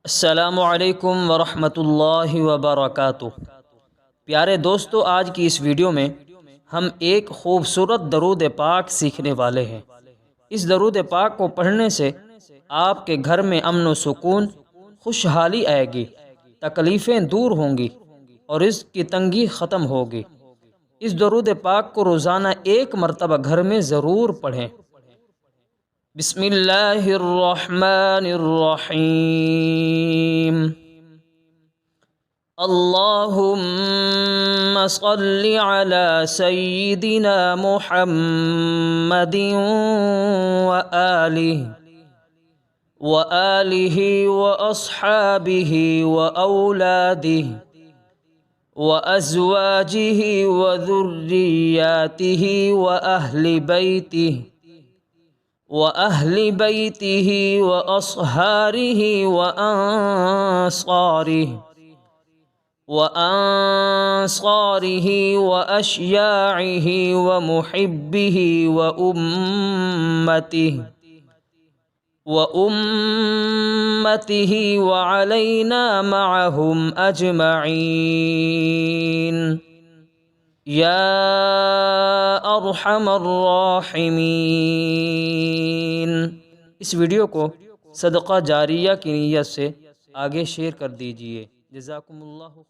अस्सलामुअलैकुम वरहमतुल्लाहि वबरकातुह। प्यारे दोस्तों, आज की इस वीडियो में हम एक खूबसूरत दरूद पाक सीखने वाले हैं। इस दरूद पाक को पढ़ने से आपके घर में अमन व सुकून, खुशहाली आएगी, तकलीफ़ें दूर होंगी और रिज़्क़ की तंगी ख़त्म होगी। इस दरूद पाक को रोज़ाना एक मरतबा घर में ज़रूर पढ़ें। बिस्मिल्लाहिर्रहमानिर्रहीम। अल्लाहुम्मा सल्लि अला सय्यिदिना मुहम्मदिन व आलिहि व अस्हाबिहि व औलादिहि व अज़वाजिहि व ज़ुर्रिय्यातिहि व अहली बैतिही व अस्हारिही व अंसारिही व अशयाइही व मुहिब्बिही व उम्मतिही व अलैना मअहुम अजमईन या अरहमर राहिमीन। इस वीडियो को सदक़ा जारिया की नीयत से आगे शेयर कर दीजिए। जज़ाकुमुल्लाहु।